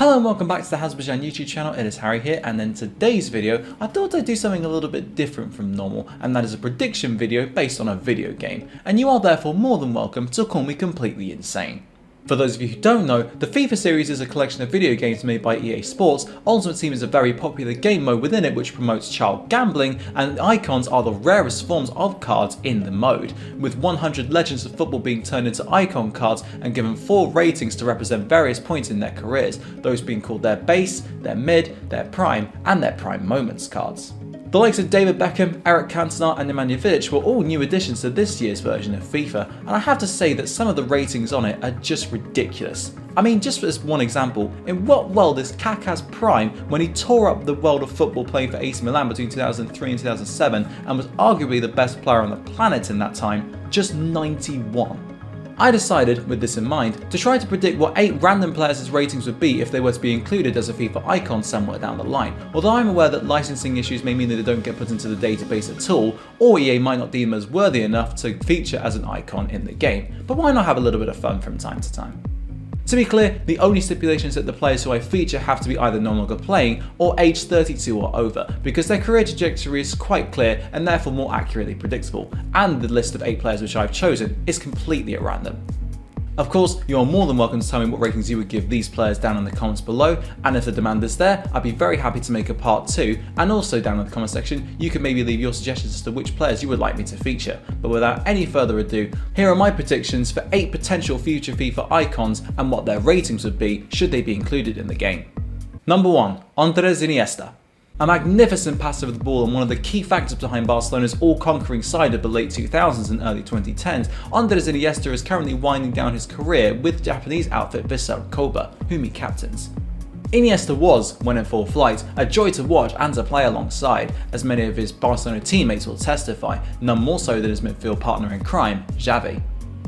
Hello and welcome back to the Hazzabhajan YouTube channel. It is Harry here, and in today's video I thought I'd do something a little bit different from normal, and that is a prediction video based on a video game, and you are therefore more than welcome to call me completely insane. For those of you who don't know, the FIFA series is a collection of video games made by EA Sports. Ultimate Team is a very popular game mode within it which promotes child gambling, and icons are the rarest forms of cards in the mode, with 100 legends of football being turned into icon cards and given 4 ratings to represent various points in their careers, those being called their base, their mid, their prime, and their prime moments cards. The likes of David Beckham, Eric Cantona and Nemanja Vidic were all new additions to this year's version of FIFA, and I have to say that some of the ratings on it are just ridiculous. I mean, just as one example, in what world is Kaká's prime when he tore up the world of football playing for AC Milan between 2003 and 2007 and was arguably the best player on the planet in that time, just 91? I decided, with this in mind, to try to predict what 8 random players' ratings would be if they were to be included as a FIFA icon somewhere down the line, although I'm aware that licensing issues may mean that they don't get put into the database at all, or EA might not deem them as worthy enough to feature as an icon in the game, but why not have a little bit of fun from time to time? To be clear, the only stipulation is that the players who I feature have to be either no longer playing or age 32 or over, because their career trajectory is quite clear and therefore more accurately predictable, and the list of 8 players which I've chosen is completely at random. Of course, you are more than welcome to tell me what ratings you would give these players down in the comments below, and if the demand is there, I'd be very happy to make a part 2, and also down in the comment section you can maybe leave your suggestions as to which players you would like me to feature. But without any further ado, here are my predictions for 8 potential future FIFA icons and what their ratings would be should they be included in the game. Number 1. Andrés Iniesta. A magnificent passer of the ball and one of the key factors behind Barcelona's all-conquering side of the late 2000s and early 2010s, Andrés Iniesta is currently winding down his career with Japanese outfit Vissel Kobe, whom he captains. Iniesta was, when in full flight, a joy to watch and to play alongside, as many of his Barcelona teammates will testify, none more so than his midfield partner in crime, Xavi.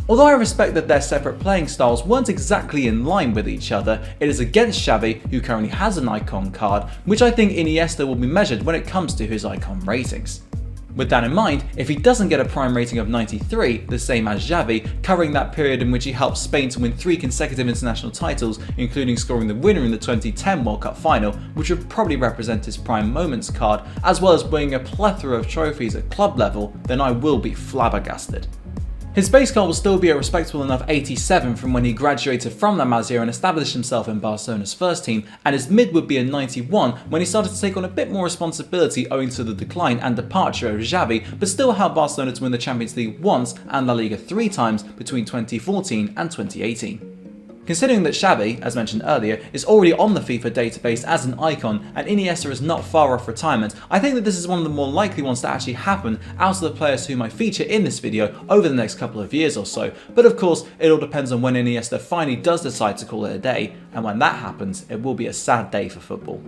Although I respect that their separate playing styles weren't exactly in line with each other, it is against Xavi, who currently has an icon card, which I think Iniesta will be measured when it comes to his icon ratings. With that in mind, if he doesn't get a prime rating of 93, the same as Xavi, covering that period in which he helped Spain to win 3 consecutive international titles, including scoring the winner in the 2010 World Cup final, which would probably represent his prime moments card, as well as winning a plethora of trophies at club level, then I will be flabbergasted. His base card will still be a respectable enough 87 from when he graduated from La Masia and established himself in Barcelona's first team, and his mid would be a 91 when he started to take on a bit more responsibility owing to the decline and departure of Xavi, but still helped Barcelona to win the Champions League once and La Liga 3 times between 2014 and 2018. Considering that Xavi, as mentioned earlier, is already on the FIFA database as an icon and Iniesta is not far off retirement, I think that this is one of the more likely ones to actually happen out of the players whom I feature in this video over the next couple of years or so, but of course it all depends on when Iniesta finally does decide to call it a day, and when that happens it will be a sad day for football.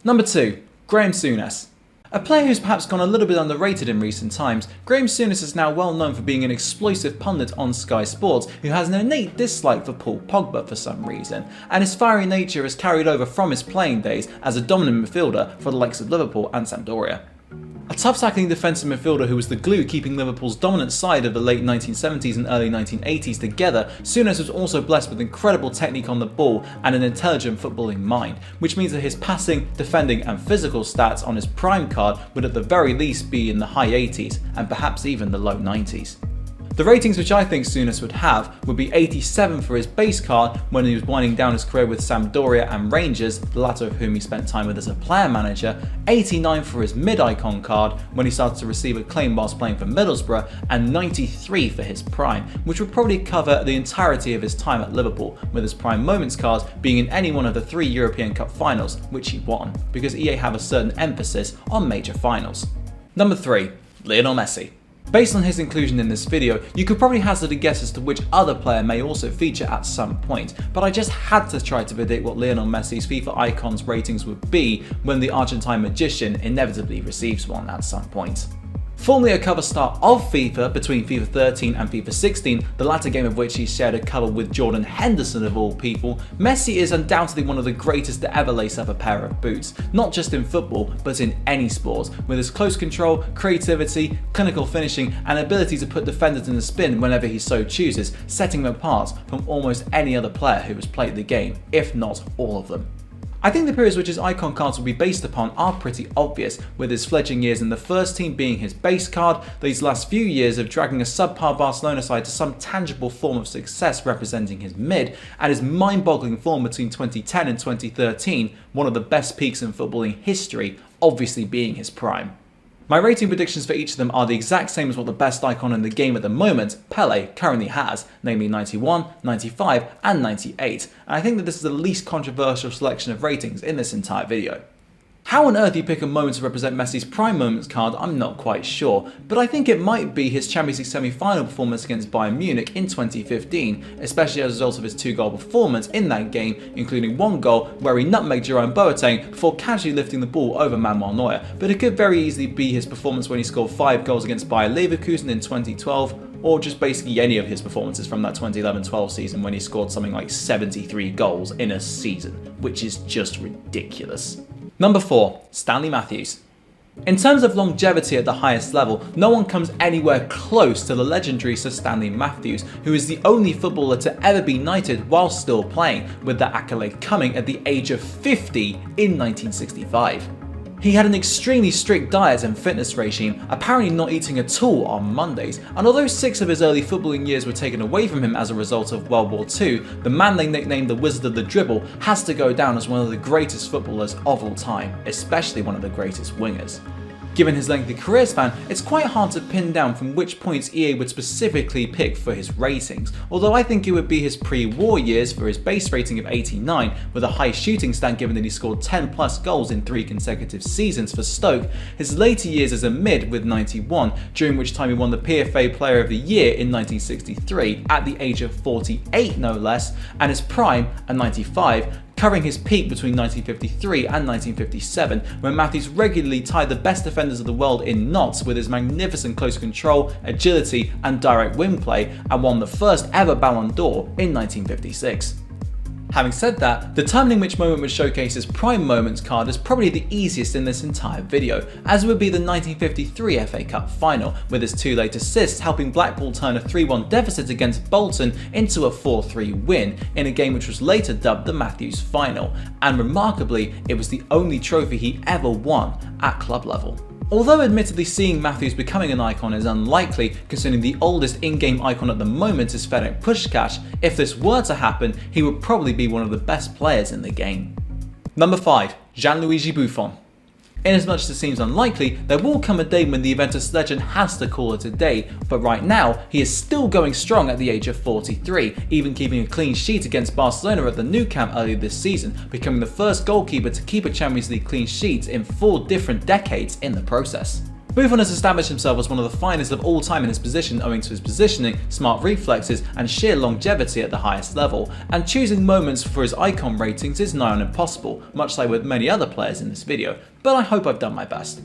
Number 2. Graeme Souness. A player who's perhaps gone a little bit underrated in recent times, Graeme Souness is now well known for being an explosive pundit on Sky Sports who has an innate dislike for Paul Pogba for some reason, and his fiery nature is carried over from his playing days as a dominant midfielder for the likes of Liverpool and Sampdoria. A tough tackling defensive midfielder who was the glue keeping Liverpool's dominant side of the late 1970s and early 1980s together, Souness was also blessed with incredible technique on the ball and an intelligent footballing mind, which means that his passing, defending and physical stats on his prime card would at the very least be in the high 80s and perhaps even the low 90s. The ratings which I think Souness would have would be 87 for his base card when he was winding down his career with Sampdoria and Rangers, the latter of whom he spent time with as a player manager, 89 for his mid-icon card when he started to receive acclaim whilst playing for Middlesbrough, and 93 for his prime, which would probably cover the entirety of his time at Liverpool, with his prime moments cards being in any one of the 3 European Cup finals, which he won, because EA have a certain emphasis on major finals. Number 3. Lionel Messi. Based on his inclusion in this video, you could probably hazard a guess as to which other player may also feature at some point, but I just had to try to predict what Lionel Messi's FIFA Icons ratings would be when the Argentine magician inevitably receives one at some point. Formerly a cover star of FIFA between FIFA 13 and FIFA 16, the latter game of which he shared a cover with Jordan Henderson of all people, Messi is undoubtedly one of the greatest to ever lace up a pair of boots, not just in football but in any sport, with his close control, creativity, clinical finishing and ability to put defenders in the spin whenever he so chooses, setting him apart from almost any other player who has played the game, if not all of them. I think the periods which his icon cards will be based upon are pretty obvious, with his fledgling years in the first team being his base card, these last few years of dragging a subpar Barcelona side to some tangible form of success representing his mid, and his mind-boggling form between 2010 and 2013, one of the best peaks in footballing history, obviously being his prime. My rating predictions for each of them are the exact same as what the best icon in the game at the moment, Pele, currently has, namely 91, 95 and 98, and I think that this is the least controversial selection of ratings in this entire video. How on earth you pick a moment to represent Messi's prime moments card, I'm not quite sure, but I think it might be his Champions League semi-final performance against Bayern Munich in 2015, especially as a result of his 2-goal performance in that game, including one goal where he nutmegged Jerome Boateng before casually lifting the ball over Manuel Neuer, but it could very easily be his performance when he scored 5 goals against Bayer Leverkusen in 2012, or just basically any of his performances from that 2011-12 season when he scored something like 73 goals in a season, which is just ridiculous. Number 4. Stanley Matthews. In terms of longevity at the highest level, no one comes anywhere close to the legendary Sir Stanley Matthews, who is the only footballer to ever be knighted while still playing, with that accolade coming at the age of 50 in 1965. He had an extremely strict diet and fitness regime, apparently not eating at all on Mondays, and although 6 of his early footballing years were taken away from him as a result of World War II, the man they nicknamed the Wizard of the Dribble has to go down as one of the greatest footballers of all time, especially one of the greatest wingers. Given his lengthy career span, it's quite hard to pin down from which points EA would specifically pick for his ratings, although I think it would be his pre-war years for his base rating of 89, with a high shooting stat given that he scored 10 plus goals in 3 consecutive seasons for Stoke, his later years as a mid with 91, during which time he won the PFA Player of the Year in 1963, at the age of 48 no less, and his prime at 95, covering his peak between 1953 and 1957, when Matthews regularly tied the best defenders of the world in knots with his magnificent close control, agility and direct wing play, and won the first ever Ballon d'Or in 1956. Having said that, determining which moment would showcase his prime moments card is probably the easiest in this entire video, as would be the 1953 FA Cup final, with his 2 late assists helping Blackpool turn a 3-1 deficit against Bolton into a 4-3 win, in a game which was later dubbed the Matthews Final, and remarkably, it was the only trophy he ever won at club level. Although admittedly seeing Matthews becoming an icon is unlikely, considering the oldest in-game icon at the moment is Ferenc Puskás, if this were to happen, he would probably be one of the best players in the game. Number 5. Gianluigi Buffon. Inasmuch as it seems unlikely, there will come a day when the Juventus legend has to call it a day, but right now, he is still going strong at the age of 43, even keeping a clean sheet against Barcelona at the Nou Camp earlier this season, becoming the first goalkeeper to keep a Champions League clean sheet in 4 different decades in the process. Buffon has established himself as one of the finest of all time in his position owing to his positioning, smart reflexes and sheer longevity at the highest level, and choosing moments for his icon ratings is nigh on impossible, much like with many other players in this video, but I hope I've done my best.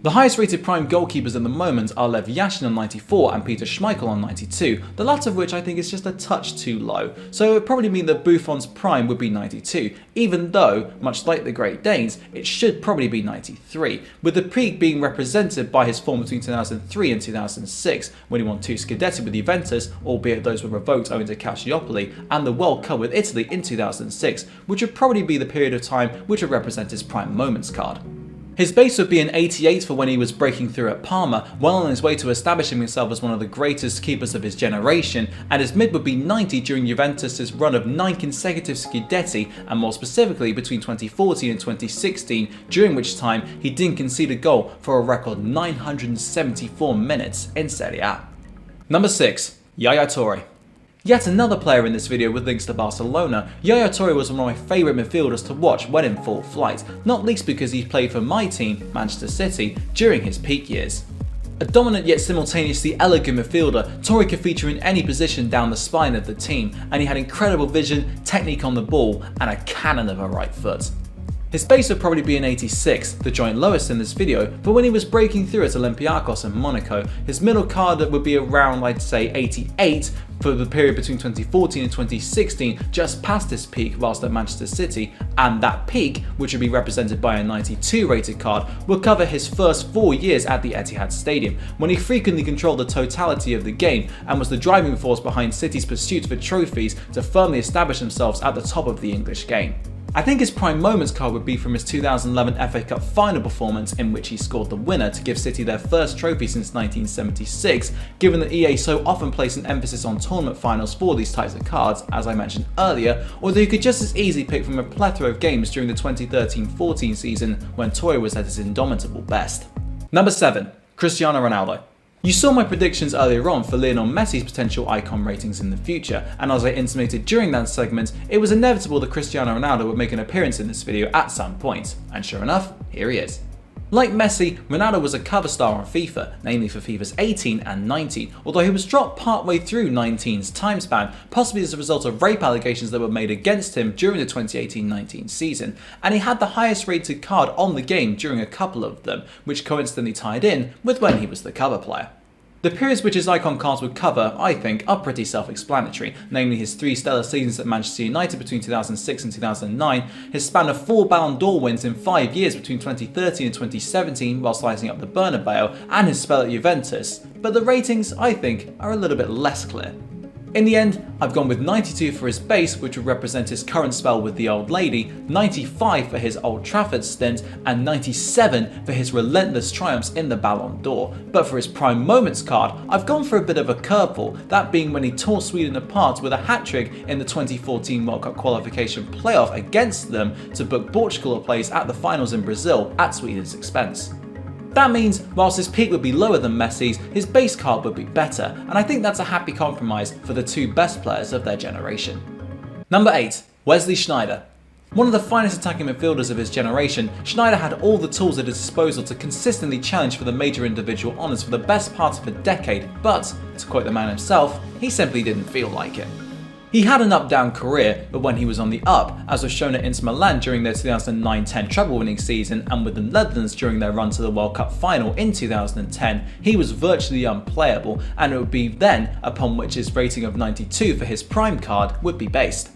The highest rated prime goalkeepers at the moment are Lev Yashin on 94 and Peter Schmeichel on 92, the latter of which I think is just a touch too low, so it would probably mean that Buffon's prime would be 92, even though, much like the Great Danes, it should probably be 93, with the peak being represented by his form between 2003 and 2006, when he won 2 Scudetti with Juventus, albeit those were revoked owing to Calciopoli, and the World Cup with Italy in 2006, which would probably be the period of time which would represent his prime moments card. His base would be an 88 for when he was breaking through at Parma, well on his way to establishing himself as one of the greatest keepers of his generation, and his mid would be 90 during Juventus' run of 9 consecutive Scudetti, and more specifically between 2014 and 2016, during which time he didn't concede a goal for a record 974 minutes in Serie A. Number 6. Yaya Toure. Yet another player in this video with links to Barcelona, Yaya Toure was one of my favourite midfielders to watch when in full flight, not least because he played for my team, Manchester City, during his peak years. A dominant yet simultaneously elegant midfielder, Toure could feature in any position down the spine of the team, and he had incredible vision, technique on the ball, and a cannon of a right foot. His base would probably be an 86, the joint lowest in this video, but when he was breaking through at Olympiacos and Monaco, his middle card would be around, I'd say, 88 for the period between 2014 and 2016, just past his peak whilst at Manchester City, and that peak, which would be represented by a 92 rated card, will cover his first 4 years at the Etihad Stadium, when he frequently controlled the totality of the game and was the driving force behind City's pursuit for trophies to firmly establish themselves at the top of the English game. I think his prime moments card would be from his 2011 FA Cup final performance in which he scored the winner to give City their first trophy since 1976, given that EA so often place an emphasis on tournament finals for these types of cards, as I mentioned earlier, although you could just as easily pick from a plethora of games during the 2013-14 season when Toure was at his indomitable best. Number 7. Cristiano Ronaldo. You saw my predictions earlier on for Lionel Messi's potential icon ratings in the future, and as I intimated during that segment, it was inevitable that Cristiano Ronaldo would make an appearance in this video at some point, and sure enough, here he is. Like Messi, Ronaldo was a cover star on FIFA, namely for FIFA's 18 and 19, although he was dropped partway through 19's time span, possibly as a result of rape allegations that were made against him during the 2018-19 season, and he had the highest rated card on the game during a couple of them, which coincidentally tied in with when he was the cover player. The periods which his icon cards would cover, I think, are pretty self-explanatory, namely his 3 stellar seasons at Manchester United between 2006 and 2009, his span of 4 Ballon d'Or wins in 5 years between 2013 and 2017 whilst lighting up the Bernabeu, and his spell at Juventus, but the ratings, I think, are a little bit less clear. In the end, I've gone with 92 for his base, which would represent his current spell with the old lady, 95 for his Old Trafford stint, and 97 for his relentless triumphs in the Ballon d'Or. But for his prime moments card, I've gone for a bit of a curveball, that being when he tore Sweden apart with a hat-trick in the 2014 World Cup qualification playoff against them to book Portugal a place at the finals in Brazil at Sweden's expense. That means, whilst his peak would be lower than Messi's, his base card would be better, and I think that's a happy compromise for the 2 best players of their generation. Number 8. Wesley Sneijder. One of the finest attacking midfielders of his generation, Sneijder had all the tools at his disposal to consistently challenge for the major individual honours for the best part of a decade, but, to quote the man himself, he simply didn't feel like it. He had an up-down career, but when he was on the up, as was shown at Inter Milan during their 2009-10 treble-winning season and with the Netherlands during their run to the World Cup final in 2010, he was virtually unplayable, and it would be then upon which his rating of 92 for his prime card would be based.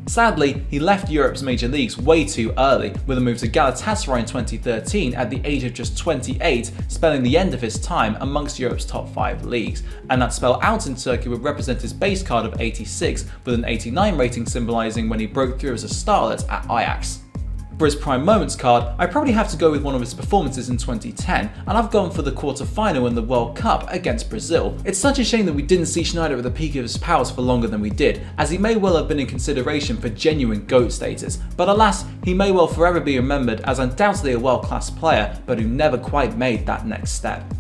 Sadly, he left Europe's major leagues way too early, with a move to Galatasaray in 2013 at the age of just 28, spelling the end of his time amongst Europe's top 5 leagues, and that spell out in Turkey would represent his base card of 86, with an 89 rating symbolising when he broke through as a starlet at Ajax. For his prime moments card, I probably have to go with one of his performances in 2010, and I've gone for the quarter-final in the World Cup against Brazil. It's such a shame that we didn't see Sneijder at the peak of his powers for longer than we did, as he may well have been in consideration for genuine GOAT status, but alas, he may well forever be remembered as undoubtedly a world-class player, but who never quite made that next step.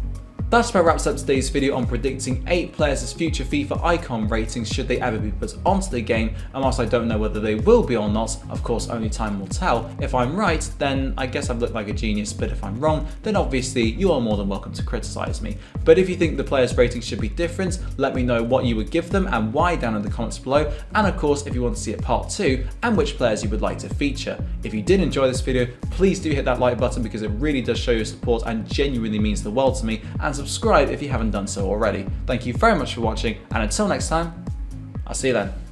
That's where wraps up today's video on predicting 8 players' future FIFA icon ratings should they ever be put onto the game, and whilst I don't know whether they will be or not, of course only time will tell. If I'm right, then I guess I've looked like a genius, but if I'm wrong, then obviously you are more than welcome to criticise me. But if you think the players' ratings should be different, let me know what you would give them and why down in the comments below, and of course if you want to see a part 2 and which players you would like to feature. If you did enjoy this video, please do hit that like button because it really does show your support and genuinely means the world to me, and subscribe if you haven't done so already. Thank you very much for watching, and until next time, I'll see you then.